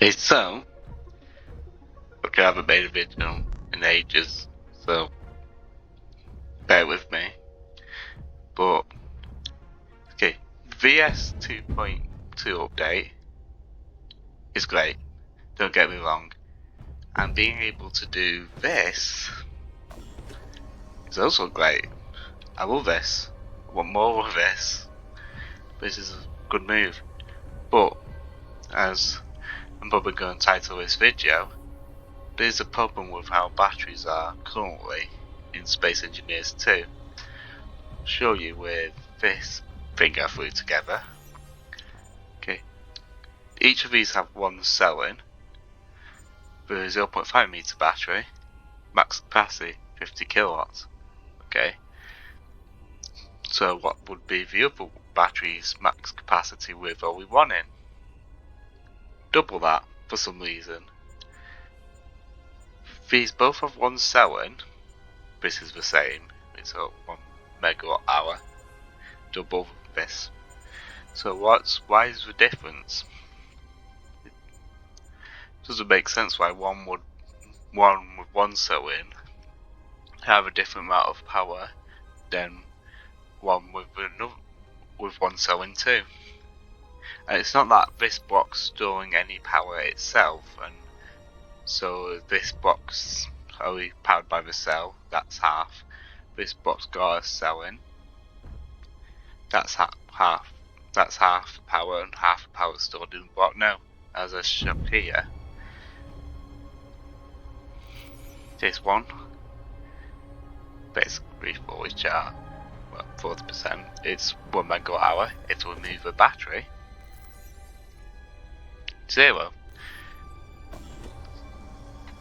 Okay, so okay, I haven't made a video in ages, so bear with me. But okay, VS 2.2 update is great, don't get me wrong, and being able to do this is also great. I love this. I want more of this. This is a good move. But as I'm probably going to title this video, there's a problem with how batteries are currently in Space Engineers 2. I'll show you with this thing I threw together. Okay, each of these have one cell in, with a 0.5 meter battery, max capacity 50 kilowatts. Okay, so what would be the other battery's max capacity with only one in? Double that for some reason. These both have one cell in. This is the same. It's a 1 megawatt hour. Double this. So why is the difference? It doesn't make sense why one with one cell in have a different amount of power than one with one cell in too. And it's not that this block's storing any power itself, and so this block's only powered by the cell, that's half. This block's got a cell in, that's half. That's half the power, and half the power stored in the block. No, as I show here, this one basically fully charged, well, 40%. It's 1 megawatt hour. If we remove the battery, 0.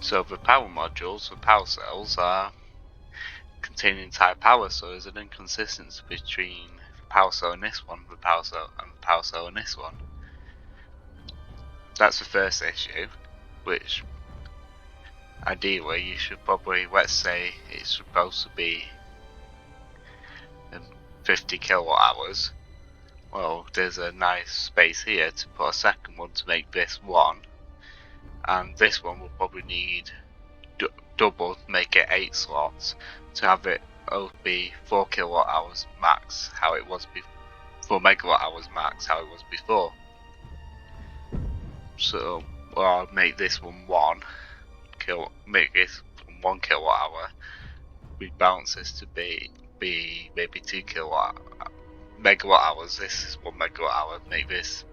So the power modules, the power cells, are containing entire power, so there's an inconsistency between the power cell in this one, the power cell, and the power cell in this one. That's the first issue, which ideally you should probably, let's say it's supposed to be 50 kilowatt hours. Well, there's a nice space here to put a second one to make this one, and this one will probably need double to make it 8 slots to have it be 4 kilowatt hours max, how it was before, 4 megawatt hours max, how it was before. So, well, I'll make this one make this 1 kilowatt hour. Rebalance this to be maybe 2 megawatt hours. This is 1 megawatt hour. Make this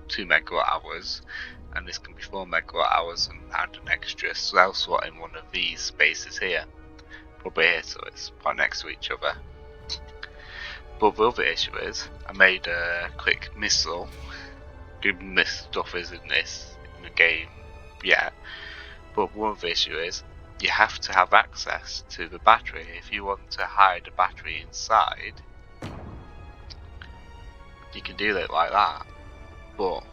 2 megawatt hours, and this can be 4 megawatt hours, and add an extra cell slot in one of these spaces here, probably here, so it's right next to each other. But the other issue is, I made a quick missile. Given this stuff isn't this in the game yet, but one of the issue is you have to have access to the battery. If you want to hide a battery inside, you can do it like that, but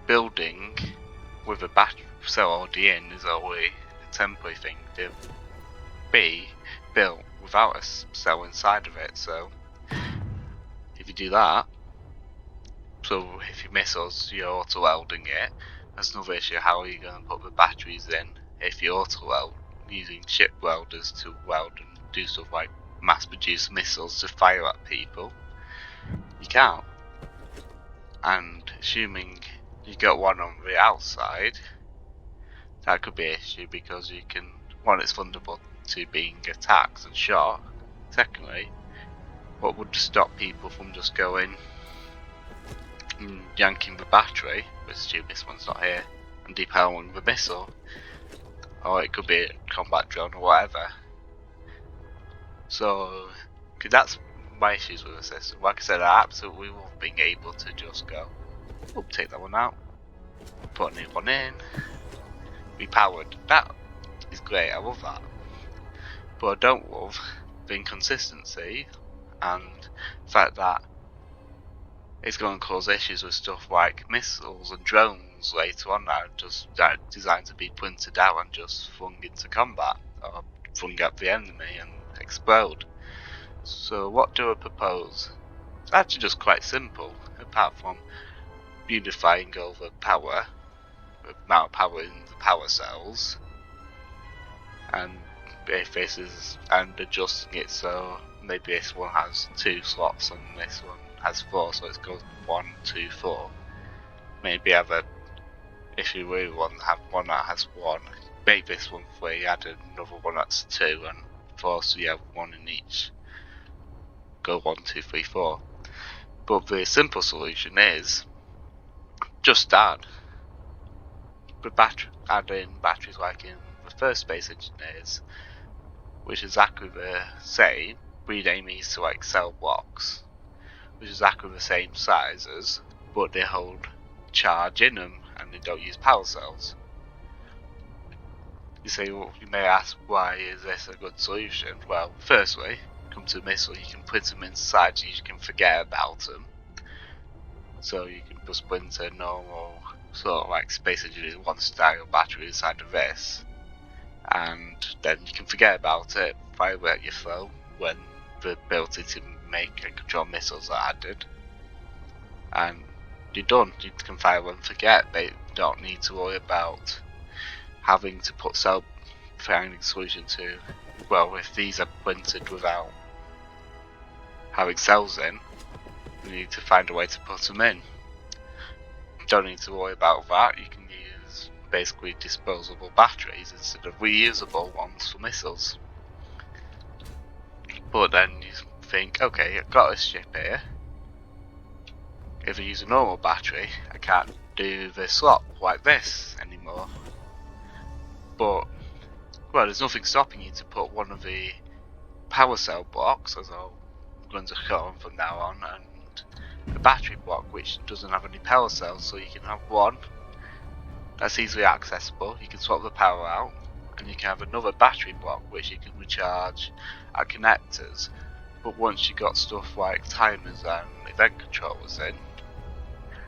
building with a battery cell already in is already a temporary thing to be built without a cell inside of it. So if you do that, so if you missiles, you're auto welding it. That's another issue. How are you going to put the batteries in if you auto weld using ship welders to weld and do stuff like mass produce missiles to fire at people? You can't. And assuming you got one on the outside, that could be an issue because you can, one, it's vulnerable to being attacked and shot. Secondly, what would stop people from just going and yanking the battery, let's assume this one's not here, and depowering the missile? Or it could be a combat drone or whatever. So that's my issues with the system. Like I said, I absolutely love being able to just go, oh, take that one out, put a new one in, repowered. That is great, I love that. But I don't love the inconsistency and the fact that it's going to cause issues with stuff like missiles and drones later on that are just designed to be printed out and just flung into combat or flung at the enemy and explode. So what do I propose? It's actually just quite simple, apart from unifying all the power amount of power in the power cells, and if this is and adjusting it so maybe this one has 2 slots and this one has 4, so it goes 1, 2, 4. Maybe have a, if you really want to have one that has 1, make this one 3, add another one that's 2 and 4, so you have 1 in each. Go 1, 2, 3, 4. But the simple solution is just add in batteries like in the first Space Engineers, which is exactly the same. Rename these to like cell blocks, which is exactly the same sizes, but they hold charge in them and they don't use power cells. You say, well, you may ask, why is this a good solution? Well, firstly, come to the missile, you can put them inside so you can forget about them. So you can just put into normal sort of like Space Engineers 1 style battery inside of this, and then you can forget about it, fire it at your foe when the ability to make and control missiles are added, and you're done. You can fire and forget. They don't need to worry about having to put cell finding solution to, well, if these are printed without having cells in, you need to find a way to put them in. Don't need to worry about that. You can use basically disposable batteries instead of reusable ones for missiles. But then you think, okay, I've got this ship here. If I use a normal battery, I can't do the swap like this anymore. But, well, there's nothing stopping you to put one of the power cell blocks, as I'm going to call them from now on, and a battery block which doesn't have any power cells, so you can have one that's easily accessible, you can swap the power out, and you can have another battery block which you can recharge at connectors. But once you got stuff like timers and event controllers in,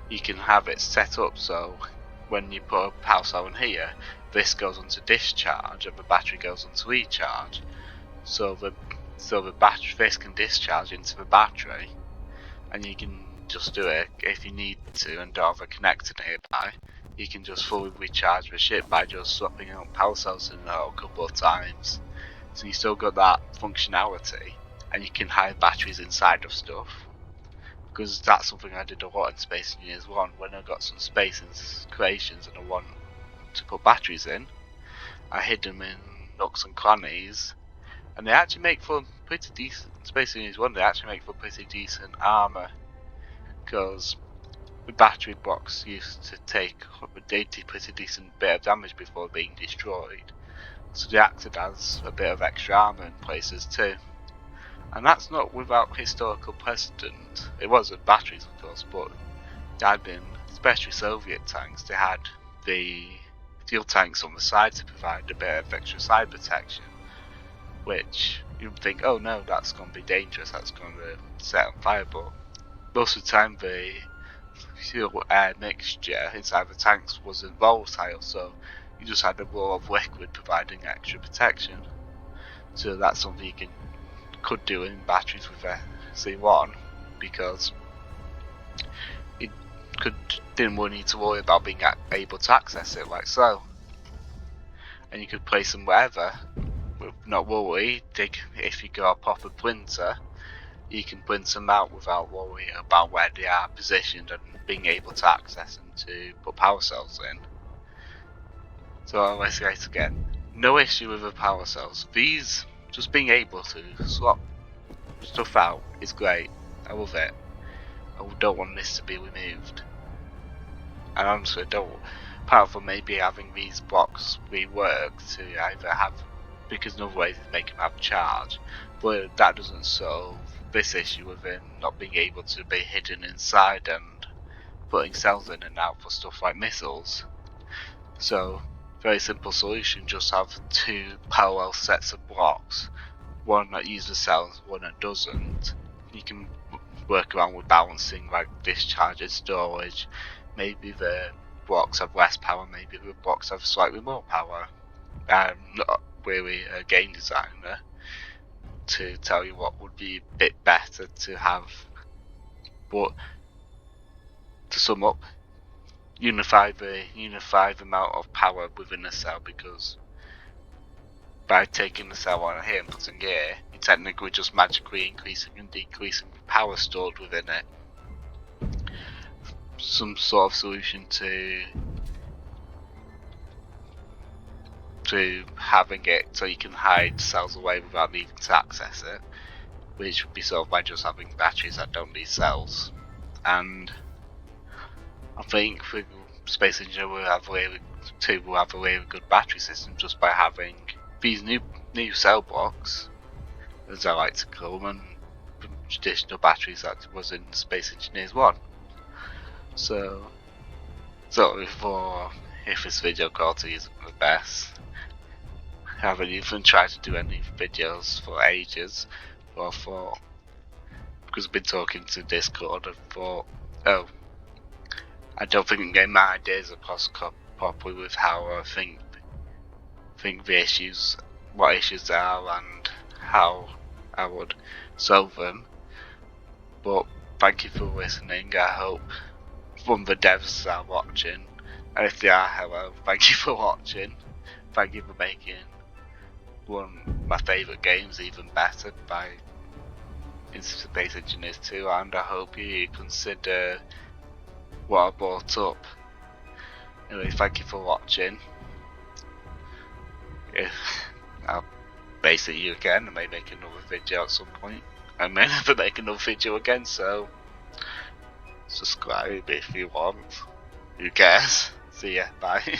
you can have it set up so when you put a power cell in here, this goes onto discharge and the battery goes onto recharge. So the battery, this can discharge into the battery, and you can just do it if you need to and don't have a connector nearby. You can just fully recharge the ship by just swapping out power cells in a couple of times. So you still got that functionality, and you can hide batteries inside of stuff. Because that's something I did a lot in Space Engineers 1, when I got some space in creations and I want to put batteries in, I hid them in nooks and crannies, and they actually make for pretty decent, Space Engineers 1, they actually make for pretty decent armour, because the battery blocks used to take a pretty decent bit of damage before being destroyed, so they acted as a bit of extra armour in places too. And that's not without historical precedent. It wasn't batteries, of course, but there had been, especially Soviet tanks, they had the fuel tanks on the side to provide a bit of extra side protection, which you'd think, oh no, that's going to be dangerous, that's going to set on fire, but most of the time the fuel-air mixture inside the tanks wasn't volatile, so you just had a roll of liquid providing extra protection. So that's something you could do in batteries with C1, because it didn't really need to worry about being able to access it like so. And you could place them wherever, with not worry. If you got a proper printer, you can print them out without worrying about where they are positioned and being able to access them to put power cells in. So let's say it again. No issue with the power cells. These, just being able to swap stuff out is great. I love it. I don't want this to be removed. And honestly, apart from maybe having these blocks reworked to either have, because in other ways make them have charge, but that doesn't solve this issue of it not being able to be hidden inside and putting cells in and out for stuff like missiles. So, very simple solution, just have 2 parallel sets of blocks, one that uses cells, one that doesn't. You can work around with balancing like discharge and storage. Maybe the blocks have less power, maybe the blocks have slightly more power. I'm not really a game designer to tell you what would be a bit better to have, but to sum up, unify the amount of power within a cell, because by taking the cell on here and putting it here, you're technically just magically increasing and decreasing the power stored within it. Some sort of solution to having it so you can hide cells away without needing to access it, which would be solved by just having batteries that don't need cells. And I think for Space Engineer will have a really good battery system just by having these new cell blocks, as I like to call them, and traditional batteries that was in Space Engineers 1. So if this video quality isn't the best, I haven't even tried to do any videos for ages, but I thought, because I've been talking to Discord, I thought, oh, I don't think I'm getting my ideas across properly with how I think the issues, what issues there are, and how I would solve them. But thank you for listening. I hope from the devs that are watching, and if they are, hello, thank you for watching. Thank you for making one of my favourite games even better by Space Engineers 2, and I hope you consider what I brought up. Anyway, thank you for watching. I'll base it you again. I may make another video at some point. I may never make another video again, so subscribe if you want. Who cares? See ya, bye.